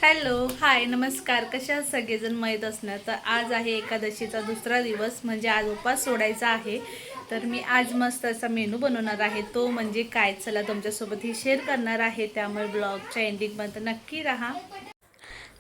Hello hi नमस्कार. कशा आहात सगळेजण? माहीत असणार तर आज आहे एकादशीचा दुसरा दिवस, म्हणजे आज उपवास सोडायचा आहे. तर मी आज मस्त असा मेनू बनवणार आहे. तो म्हणजे काय, चला तुमच्यासोबत ही शेअर करणार आहे. त्यामुळे ब्लॉगच्या एंडिंगपर्यंत नक्की राहा.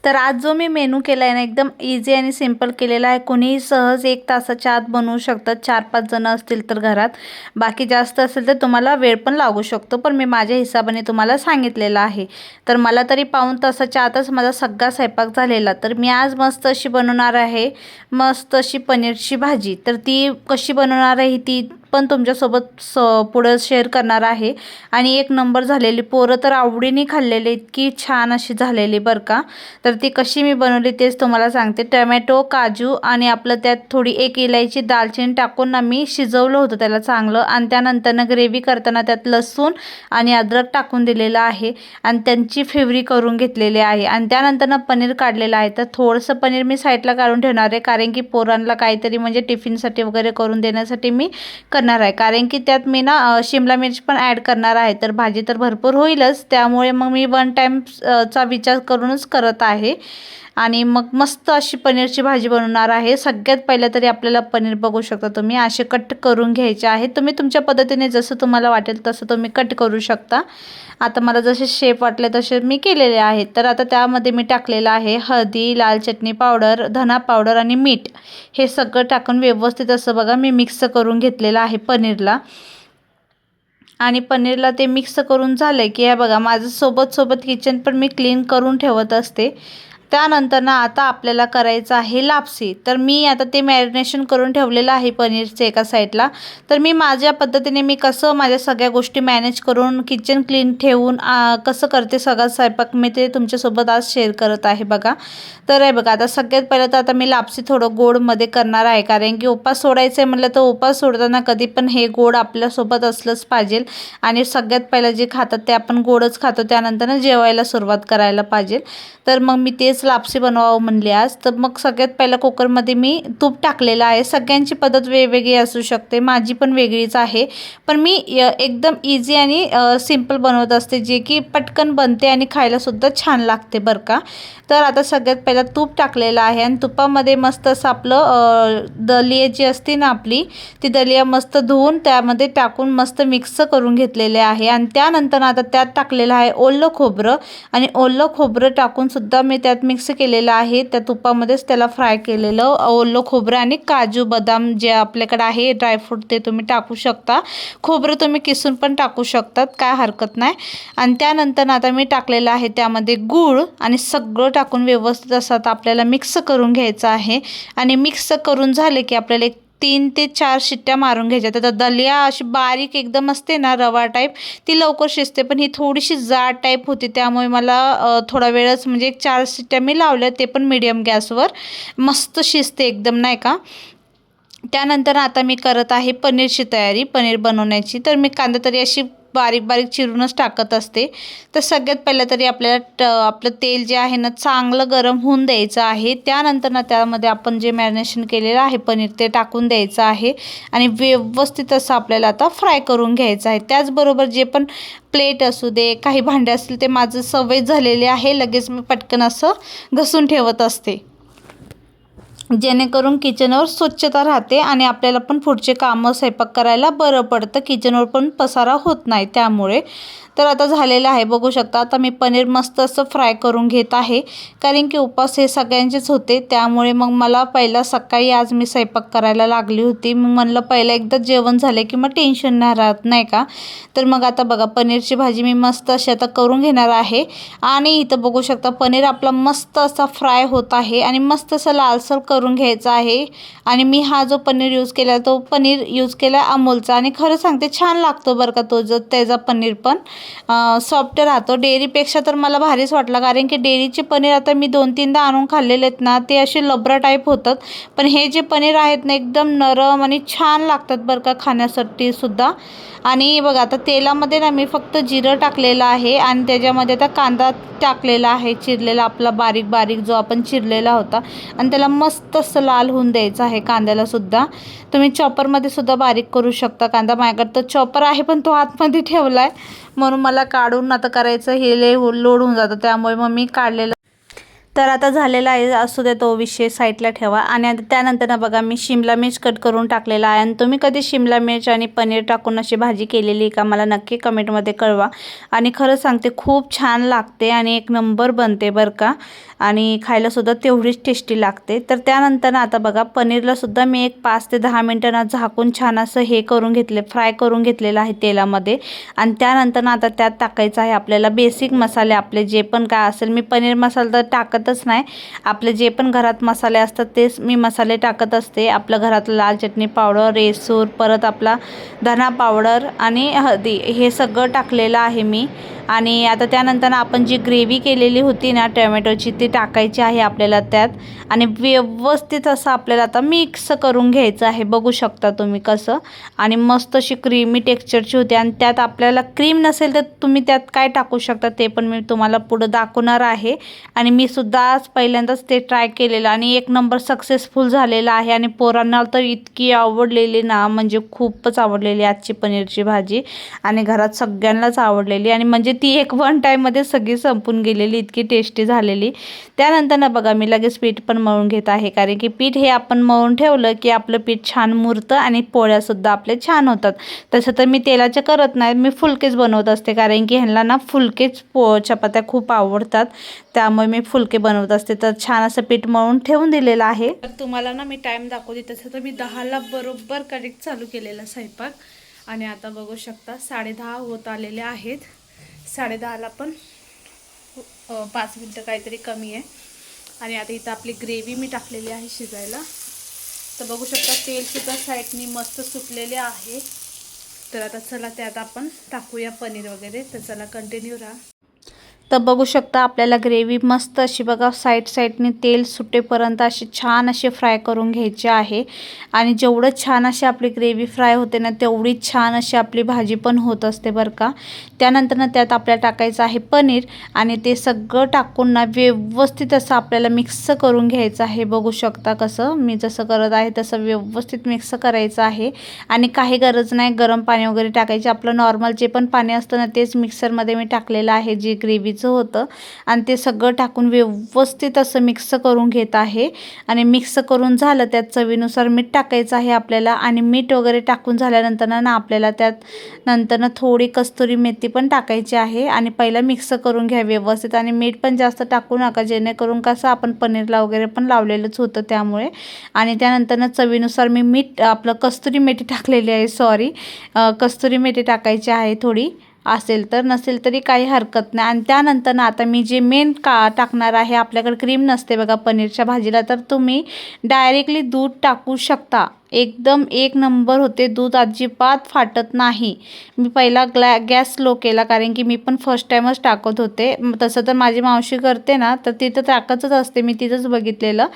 तर आज जो मी मेनू केला आहे ना, एकदम इझी आणि सिंपल केलेला आहे. कोणीही सहज 1 तासाच्या आत बनवू शकतात, 4-5 जण असतील तर घरात. बाकी जास्त असेल तर तुम्हाला वेळ पण लागू शकतो, पण मी माझ्या हिशोबाने तुम्हाला सांगितलेलं आहे. तर मला तरी पाऊण तासाच्या आतच माझा सगळा स्वयंपाक झालेला. तर मी आज मस्त अशी बनवणार आहे, मस्त अशी पनीरची भाजी. तर ती कशी बनवणार आहे ती पण तुमच्यासोबत पुढं शेअर करणार आहे. आणि एक नंबर झालेली, पोरं तर आवडीने खाल्लेली, इतकी छान अशी झालेली बरं का. तर ती कशी मी बनवली तेच तुम्हाला सांगते. टोमॅटो, काजू आणि आपलं त्यात थोडी एक इलायची, दालचिनी टाकून ना मी शिजवलं होतं त्याला चांगलं. आणि त्यानंतर ग्रेव्ही करताना त्यात लसूण आणि अद्रक टाकून दिलेलं आहे आणि त्यांची फेवरी करून घेतलेली आहे. आणि त्यानंतर पनीर काढलेलं आहे. तर थोडंसं पनीर मी साईडला काढून ठेवणार आहे, कारण की पोरांना काहीतरी म्हणजे टिफिनसाठी वगैरे करून देण्यासाठी मी करणार आहे. कारण की त्यात मी ना शिमला मिर्च पण ॲड करणार आहे. तर भाजी तर भरपूर होईलच, त्यामुळे मग मी वन टाइम चा विचार करूनच करत आहे. आणि मग मस्त अशी पनीरची भाजी बनवणार आहे. सगळ्यात पहिलं तरी आपल्याला पनीर बघू शकता तुम्ही असे कट करून घ्यायचे आहे. तुम्ही तुमच्या पद्धतीने जसं तुम्हाला वाटेल तसं तुम्ही कट करू शकता. आता मला जसे शेप वाटले तसे मी केलेले आहेत. तर आता त्यामध्ये मी टाकलेलं आहे हळदी, लाल चटणी पावडर, धना पावडर आणि मीठ. हे सगळं टाकून व्यवस्थित असं बघा मी मिक्स करून घेतलेलं आहे पनीरला. आणि पनीरला ते मिक्स करून झालं की हे बघा, माझं सोबत किचन पण मी क्लीन करून ठेवत असते. त्यानंतर ना आता आपल्याला करायचं आहे लापसी. तर मी आता ते मॅरिनेशन करून ठेवलेलं आहे पनीरचे एका साईडला. तर मी माझ्या पद्धतीने मी कसं माझ्या सगळ्या गोष्टी मॅनेज करून किचन क्लीन ठेवून कसं करते सगळा स्वयंपाक मी ते तुमच्यासोबत आज शेअर करत आहे बघा. तर हे बघा, आता सगळ्यात पहिलं तर आता मी लापसी थोडं गोडमध्ये करणार आहे, कारण की उपास सोडायचं आहे म्हटलं तर उपास सोडताना कधी पण हे गोड आपल्यासोबत असलंच पाहिजे. आणि सगळ्यात पहिलं जे खातात ते आपण गोडच खातो, त्यानंतर जेवायला सुरुवात करायला पाहिजे. तर मग मी तेच लापसी बनवावं म्हणले आज. तर मग सगळ्यात पहिलं कुकरमध्ये मी तूप टाकलेलं आहे. सगळ्यांची पद्धत वेगवेगळी असू शकते, माझी पण वेगळीच आहे. पण मी एकदम इझी आणि सिंपल बनवत असते, जे की पटकन बनते आणि खायलासुद्धा छान लागते बरं का. तर आता सगळ्यात पहिलं तूप टाकलेलं आहे आणि तुपामध्ये मस्त असं आपलं दलिया जी असते ना आपली, ती दलिया मस्त धुवून त्यामध्ये टाकून मस्त मिक्स करून घेतलेले आहे. आणि त्यानंतर आता त्यात टाकलेलं आहे ओलं खोबरं. आणि ओलं खोबरं टाकून सुद्धा मी त्यात मिक्स केलेलं आहे. त्या तुपामध्येच त्याला फ्राय केलेलं ओलं खोबरं आणि काजू बदाम जे आपल्याकडे आहे ड्रायफ्रूट ते तुम्ही टाकू शकता. खोबरं तुम्ही किसून पण टाकू शकतात, काय हरकत नाही. आणि त्यानंतर आता मी टाकलेलं आहे त्यामध्ये गूळ आणि सगळं टाकून व्यवस्थित असं आपल्याला मिक्स करून घ्यायचं आहे. आणि मिक्स करून झाले की आपल्याला 3 ते 4 शिट्ट्या मारून घ्यायच्या. तर दलिया अशी बारीक एकदम असते ना रवा टाईप, ती लवकर शिजते. पण ही थोडीशी जाड टाईप होती, त्यामुळे मला थोडा वेळच म्हणजे 4 शिट्ट्या मी लावल्या, ते पण मीडियम गॅसवर. मस्त शिजते एकदम नाही का. त्यानंतर आता मी करत आहे पनीरची तयारी, पनीर बनवण्याची. तर मी कांदा तरी अशी बारीक बारीक चिरूनच टाकत असते. तर सगळ्यात पहिलं तरी आपल्याला आपलं तेल जे आहे ना चांगलं गरम होऊन द्यायचं आहे. त्यानंतर ना त्यामध्ये आपण जे मॅरिनेशन केलेलं आहे पनीर ते टाकून द्यायचं आहे. आणि व्यवस्थित असं आपल्याला आता फ्राय करून घ्यायचं आहे. त्याचबरोबर जे पण प्लेट असू दे, काही भांडे असतील, ते माझं सवय झालेले आहे, लगेच मी पटकन असं घसून ठेवत असते, जेणेकरून किचनवर स्वच्छता राहते आणि आपल्याला पण पुढचे कामं स्वयंपाक करायला बरं पडतं, किचनवर पण पसारा होत नाही त्यामुळे. तर आता झालेलं आहे बघू शकता. आता मी पनीर मस्त असं फ्राय करून घेत आहे, कारण की उपवास हे सगळ्यांचेच होते. त्यामुळे मग मला पहिला सकाळी आज मी स्वयंपाक करायला लागली होती. मग म्हणलं पहिलं एकदा जेवण झालं की मग टेन्शन नाही राहत नाही का. तर मग आता बघा पनीरची भाजी मी मस्त अशी आता करून घेणार आहे. आणि इथं बघू शकता पनीर आपला मस्त असा फ्राय होत आहे आणि मस्त असं लालसर करून घ्यायचा आहे. आणि मी हा जो पनीर यूज केला तो पनीर यूज केला अमूलचा, आणि खरं सांगते छान लागतो बरं का तो जो त्याचा पनीर पण सॉफ्ट राहतो. डेअरीपेक्षा तर मला भारीच वाटला, कारण की डेअरीचे पनीर आता मी 2-3दा आणून खाल्लेले आहेत ना, ते असे लबरा टाईप होतात. पण हे जे पनीर आहेत ना एकदम नरम आणि छान लागतात बरं का खाण्यासाठी सुद्धा. आणि बघा आता तेलामध्ये ना मी फक्त जिरं टाकलेलं आहे आणि त्याच्यामध्ये आता कांदा टाकलेला आहे चिरलेला, आपला बारीक बारीक जो आपण चिरलेला होता. आणि त्याला मस्त असं लाल होऊन द्यायचं आहे कांद्याला सुद्धा. तुम्ही चॉपरमध्ये सुद्धा बारीक करू शकता कांदा. माझ्याकडे तर चॉपर आहे पण तो आतमध्ये ठेवला आहे, म्हणून मला काढून आता करायचं हे लोड होऊन जातं, त्यामुळे मग मी काढलेलं. तर आता झालेला आहे, असू दे तो विषय साईडला ठेवा. आणि आता त्यानंतर ना बघा मी शिमला मिर्च कट करून टाकलेला आहे. आणि तुम्ही कधी शिमला मिर्च आणि पनीर टाकून अशी भाजी केलेली का मला नक्की कमेंटमध्ये कळवा. आणि खरं सांगते खूप छान लागते आणि एक नंबर बनते बरं का. आणि खायलासुद्धा तेवढीच टेस्टी लागते. तर त्यानंतर ना आता बघा पनीरलासुद्धा मी एक 5 ते 10 मिनटं ना झाकून छान असं हे करून घेतले, फ्राय करून घेतलेलं आहे तेलामध्ये. आणि त्यानंतर ना आता त्यात टाकायचं आहे आपल्याला बेसिक मसाले आपले जे पण काय असेल. मी पनीर मसाला तर टाकतच नाही, आपले जे पण घरात मसाले असतात तेच मी मसाले टाकत असते. आपलं घरात लाल चटणी पावडर, रेसूर, परत आपला धना पावडर आणि हळदी हे सगळं टाकलेलं आहे मी. आणि आता त्यानंतर आपण जी ग्रेव्ही केलेली होती ना टोमॅटोची ती टाकायची आहे आपल्याला त्यात. आणि व्यवस्थित असं आपल्याला आता मिक्स करून घ्यायचं आहे, बघू शकता तुम्ही कसं. आणि मस्त अशी क्रीमी टेक्स्चरची होती. आणि त्यात आपल्याला क्रीम नसेल तर तुम्ही त्यात काय टाकू शकता ते पण मी तुम्हाला पुढं दाखवणार आहे. आणि मी सुद्धा आज पहिल्यांदाच ते ट्राय केलेलं आणि एक नंबर सक्सेसफुल झालेला आहे. आणि पोरांना तर इतकी आवडलेली ना, म्हणजे खूपच आवडलेली आजची पनीरची भाजी. आणि घरात सगळ्यांनाच आवडलेली. आणि म्हणजे ती एक वन टाईममध्ये सगळी संपून गेलेली, इतकी टेस्टी झालेली. त्यानंतर ना बघा मी लगेच पीठ पण मळून घेत आहे, कारण की पीठ हे आपण मळून ठेवलं की आपलं पीठ छान मुरतं आणि पोळ्यासुद्धा आपले छान होतात. तसं तर मी तेलाचे करत नाही, मी फुलकेच बनवत असते, कारण की ह्यांना ना फुलकेच चपात्या खूप आवडतात, त्यामुळे मी फुलके बनवत असते. तर छान असं पीठ मळून ठेवून दिलेलं आहे. तर तुम्हाला ना मी टाईम दाखवते, तसं तर मी 10ला बरोबर करेक्ट चालू केलेला स्वयंपाक. आणि आता बघू शकता 10:30 होत आलेले आहेत. 10:30ला पण 5 मिनटं काहीतरी कमी आहे. आणि आता इथं आपली ग्रेव्ही मी टाकलेली आहे शिजायला. तर बघू शकता तेलसुद्धा साईडनी मस्त सुटलेले आहे. तर आता चला त्यात आपण टाकूया पनीर वगैरे. तर चला कंटिन्यू राहा. तर बघू शकता आपल्याला ग्रेव्ही मस्त अशी बघा साईडनी तेल सुटेपर्यंत अशी छान अशी फ्राय करून घ्यायची आहे. आणि जेवढं छान अशी आपली ग्रेव्ही फ्राय होते ना, तेवढी छान अशी आपली भाजी पण होत असते बरं का. त्यानंतर ना त्यात आपल्याला टाकायचं आहे पनीर. आणि ते सगळं टाकून ना व्यवस्थित असं आपल्याला मिक्स करून घ्यायचं आहे. बघू शकता कसं मी जसं करत आहे तसं व्यवस्थित मिक्स करायचं आहे. आणि काही गरज नाही गरम पाणी वगैरे टाकायचे, आपलं नॉर्मल जे पण पाणी असतं ना तेच मिक्सरमध्ये मी टाकलेलं आहे जे ग्रेव्हीचं होतं. आणि ते सगळं टाकून व्यवस्थित असं मिक्स करून घेत आहे. आणि मिक्स करून झालं त्यात चवीनुसार मीठ टाकायचं आहे आपल्याला. आणि मीठ वगैरे टाकून झाल्यानंतर ना आपल्याला त्यात नंतर थोडी कस्तुरी मेथी पण टाकायची आहे. आणि पहिला मिक्स करून घ्या व्यवस्थित. आणि मीठ पण जास्त टाकू नका, जेणेकरून कसं आपण पनीरला वगैरे पण लावलेलंच होतं त्यामुळे. आणि त्यानंतर चवीनुसार मी मीठ आपलं कस्तुरी मेथी टाकलेली आहे, सॉरी कस्तुरी मेथी टाकायची आहे थोडी, असेल तर, नसेल तरी काही हरकत नाही. आणि त्यानंतर आता मी जे मेन टाकणार आहे, आपल्याकडे क्रीम नसते बघा पनीरच्या भाजीला, तर तुम्ही डायरेक्टली दूध टाकू शकता. एकदम एक नंबर होते, दूध अजिबात फाटत नाही. मी पहिला गॅस स्लो केला, कारण की मी पण फर्स्ट टाईमच टाकत होते. तसं तर माझी मावशी करते ना, तर तिथं टाकतच असते, मी तिथंच बघितलेलं.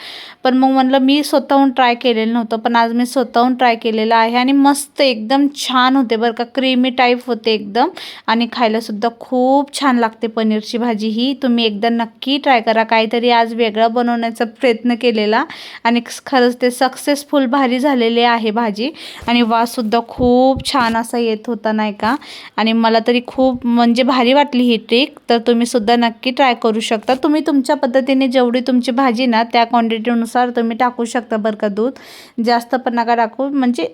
पण मग म्हणलं मी स्वतःहून ट्राय केलेलं नव्हतं, पण आज मी स्वतःहून ट्राय केलेलं आहे. आणि मस्त एकदम छान होते बरं का, क्रीमी टाईप होते एकदम. आणि खायलासुद्धा खूप छान लागते पनीरची भाजी ही. तुम्ही एकदा नक्की ट्राय करा. काहीतरी आज वेगळं बनवण्याचा प्रयत्न केलेला आणि खरंच ते सक्सेसफुल भारी झालेले आहे भाजी. आणि वाससुद्धा खूप छान असा येत होता नाही का. आणि मला तरी खूप म्हणजे भारी वाटली ही ट्रिक. तर तुम्ही सुद्धा नक्की ट्राय करू शकता. तुम्ही तुमच्या पद्धतीने जेवढी तुमची भाजी ना त्या क्वांटिटीनुसार तुम्ही टाकू शकता बरं का. दूध जास्त पण नका टाकू, म्हणजे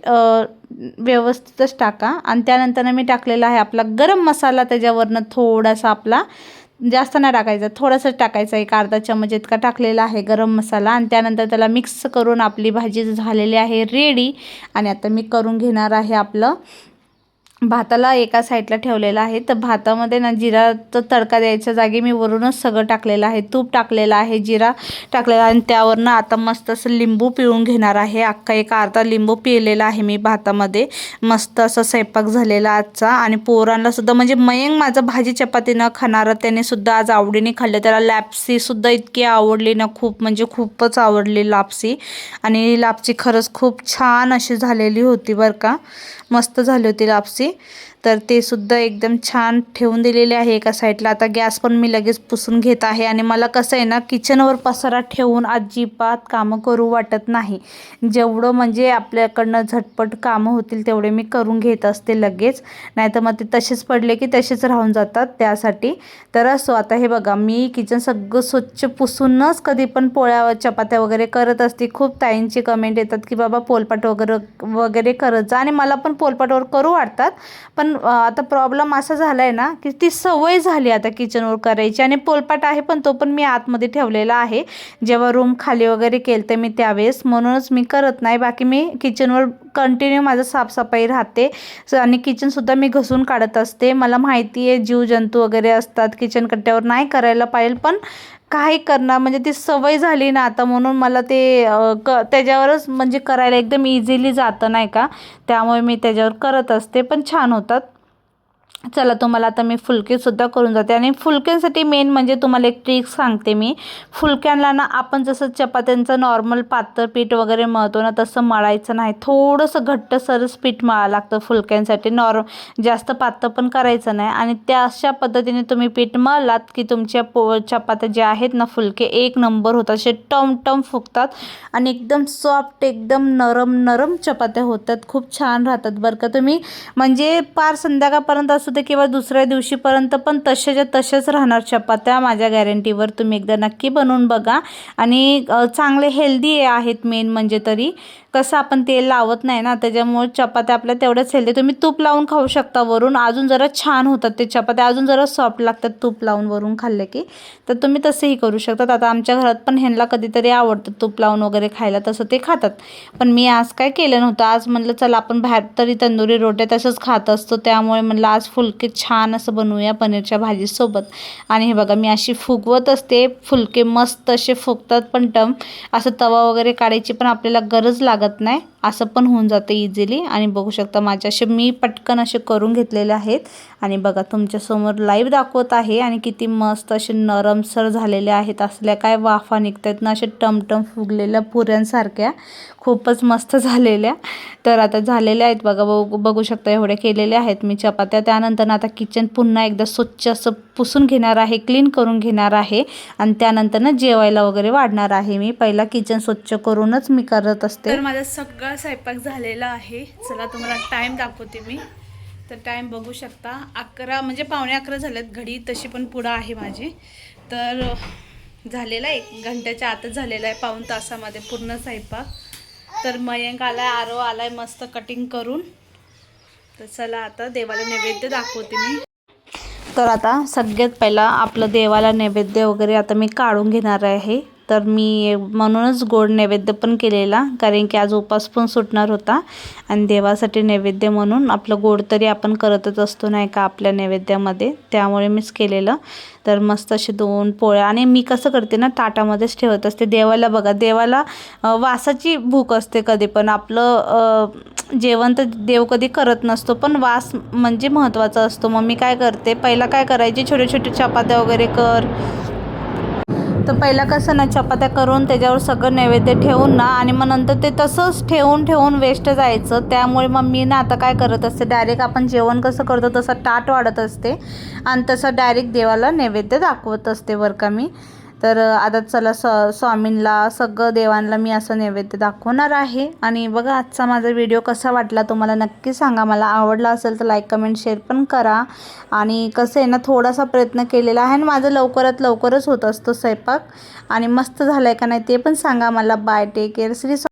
व्यवस्थितच टाका. आणि त्यानंतर मी टाकलेला आहे आपला गरम मसाला, त्याच्यावरनं थोडासा आपला, जास्त नाही टाकायचा, थोडंसं टाकायचं, एक अर्धा चमच इतका टाकलेला आहे गरम मसाला. आणि त्यानंतर त्याला मिक्स करून आपली भाजी झालेली आहे रेडी. आणि आता मी करून घेणार आहे आपलं भाताला एका साईडला ठेवलेला आहे. तर भातामध्ये ना जिराचा तडका द्यायच्या जागी मी वरूनच सगळं टाकलेलं आहे, तूप टाकलेलं आहे, जिरा टाकलेला. आणि त्यावरनं आता मस्त असं लिंबू पिळून घेणार आहे. अख्खा एक अर्धा लिंबू पिळलेला आहे मी भातामध्ये. मस्त असं स्वयंपाक झालेला आजचा. आणि पोरांना सुद्धा, म्हणजे मयंक माझा भाजी चपाती न खाणारा, त्याने सुद्धा आज आवडीने खाल्लं. त्याला लापसी सुद्धा इतकी आवडली ना, खूप म्हणजे खूपच आवडली लापसी. आणि लापसी खरंच खूप छान अशी झालेली होती बरं का, मस्त झाली होती लापसी. तर ते सुद्धा एकदम छान ठेवून दिलेले आहे एका साईडला. आता गॅस पण मी लगेच पुसून घेत आहे. आणि मला कसं आहे ना, किचनवर पसारा ठेवून अजिबात कामं करू वाटत नाही. जेवढं म्हणजे आपल्याकडनं झटपट कामं होतील तेवढे मी करून घेत असते लगेच, नाहीतर मग ते तसेच पडले की तसेच राहून जातात त्यासाठी. तर असो, आता हे बघा मी किचन सगळं स्वच्छ पुसूनच कधी पण पोळ्या चपात्या वगैरे करत असते. खूप ताईंची कमेंट येतात की बाबा पोलपाट वगैरे करत जा, आणि मला पण पोलपाटवर करू वाटतात. पण आता प्रॉब्लेम असा झाला आहे ना की ती सवय झाली आता किचनवर करायची. आणि पोलपाट आहे पण तो पण मी आतमध्ये ठेवलेला आहे, जेव्हा रूम खाली वगैरे केलं तर मी त्यावेळेस, म्हणूनच मी करत नाही. बाकी मी किचनवर कंटिन्यू माझं साफसफाई राहते. आणि किचनसुद्धा मी घसून काढत असते. मला माहिती आहे जीवजंतू वगैरे असतात, किचन कट्ट्यावर नाही करायला पाहिजे, पण काही करणार, म्हणजे ती सवय झाली ना आता, म्हणून मला ते त्याच्यावरच म्हणजे करायला एकदम इझिली जातं नाही का, त्यामुळे मी त्याच्यावर करत असते, पण छान होतात. चला, तुम्हाला आता मी फुलकेसुद्धा करून जाते. आणि फुलक्यांसाठी मेन म्हणजे तुम्हाला एक ट्रिक सांगते मी. फुलक्यांना ना आपण जसं चपात्यांचं नॉर्मल पातळ पीठ वगैरे मळतो ना, तसं मळायचं नाही. थोडंसं घट्टसरच पीठ मळावं लागतं फुलक्यांसाठी. जास्त पातळ पण करायचं नाही. आणि त्या अशा पद्धतीने तुम्ही पीठ मळलात की तुमच्या चपात्या ज्या आहेत ना, फुलके एक नंबर होतात. असे टम फुगतात आणि एकदम सॉफ्ट, एकदम नरम नरम चपात्या होतात. खूप छान राहतात बरं का. तुम्ही म्हणजे पार संध्याकाळपर्यंत असू दे किंवा दुसऱ्या दिवशीपर्यंत पण तशाच्या तशाच राहणार चपात्या, माझ्या गॅरंटीवर. तुम्ही एकदा नक्की बनवून बघा. आणि चांगले हेल्दी आहेत मेन म्हणजे. तरी कसं आपण तेल लावत नाही ना, त्याच्यामुळे चपात्या आपल्या तेवढ्याच हेल्दी. तुम्ही तूप लावून खाऊ शकता वरून, अजून जरा छान होतात ते चपात्या, अजून जरा सॉफ्ट लागतात तूप लावून वरून खाल्ले की. तर तुम्ही तसंही करू शकतात. आता आमच्या घरात पण ह्यांना कधीतरी आवडतं तूप लावून वगैरे खायला, तसं ते खातात. पण मी आज काय केलं नव्हतं. आज म्हणलं चला आपण बाहेर तरी तंदुरी रोट्या तसंच खात असतो, त्यामुळे म्हणलं आज फुलके छान असं बनवूया पनीरच्या भाजीसोबत. आणि हे बघा मी अशी फुगवत असते, फुलके मस्त असे फुगतात. पण असं तवा वगैरे काढायची पण आपल्याला गरज लागत नाही, असं पण होऊन जातं इझिली. आणि बघू शकता माझे असे मी पटकन असे करून घेतलेले आहेत. आणि बघा तुमच्यासमोर लाईव्ह दाखवत आहे. आणि किती मस्त असे नरमसर झालेले आहेत. असल्या काय वाफा निघतात ना, असे टमटम फुगलेल्या पुऱ्यांसारख्या, खूपच मस्त झालेल्या. तर आता झालेल्या आहेत बघा, बघू शकता एवढ्या केलेल्या आहेत मी चपात्या. त्यानंतर आता किचन पुन्हा एकदा स्वच्छ असं पुसून घेणार आहे, क्लीन करून घेणार आहे. आणि त्यानंतर ना जेवायला वगैरे वाढणार आहे मी. पहिला किचन स्वच्छ करूनच मी करत असते. तर माझा सगळा स्वयंपाक झालेला आहे. चला तुम्हाला टाईम दाखवते मी. तर टाईम बघू शकता 11 म्हणजे पावणे 11 झालेत. घडी तशी पण पुढं आहे माझी. तर झालेला 1 घंट्याच्या आतच झालेला आहे, पाऊण तासामध्ये पूर्ण स्वयंपाक. तर मयंक आलाय, आरव आलाय मस्त कटिंग करून. तर चला आता देवाला नैवेद्य दाखवते मी. तर आता सगळ्यात पहिला आपलं देवाला नैवेद्य वगैरे आता मी काढून घेणार आहे. तर मी म्हणूनच गोड नैवेद्य पण केलेला, कारण की आज उपास पण सुटणार होता. आणि देवासाठी नैवेद्य म्हणून आपलं गोड तरी आपण करतच असतो नाही का आपल्या नैवेद्यामध्ये, त्यामुळे मीच केलेलं. तर मस्त असे 2 पोळ्या. आणि मी कसं करते ना, ताटामध्येच ठेवत असते. देवाला बघा, देवाला वासाची भूक असते कधी पण. आपलं जेवण तर देव कधी करत नसतो, पण वास म्हणजे महत्त्वाचा असतो. मग मी काय करते, पहिला काय करायची, छोटे छोटे चपात्या वगैरे कर. तर पहिला कसं ना, चपात्या करून त्याच्यावर सगळं नैवेद्य ठेवून ना, आणि मग नंतर ते तसंच ठेवून वेस्ट जायचं. त्यामुळे मग मी ना आता काय करत असते, डायरेक्ट आपण जेवण कसं करतो तसं ताट वाढत असते आणि तसं डायरेक्ट देवाला नैवेद्य दाखवत असते बरं का मी. तर आता चला स्वामींना सगळं देवांना मी असं नैवेद्य दाखवणार आहे. आणि बघा आजचा माझा व्हिडिओ कसा वाटला तुम्हाला नक्की सांगा. मला आवडला असेल तर लाईक कमेंट शेअर पण करा. आणि कसं आहे ना, थोडासा प्रयत्न केलेला आहे आणि माझं लवकरात लवकरच होत असतो स्वयंपाक. आणि मस्त झालं आहे का नाही ते पण सांगा मला. Bye, take care.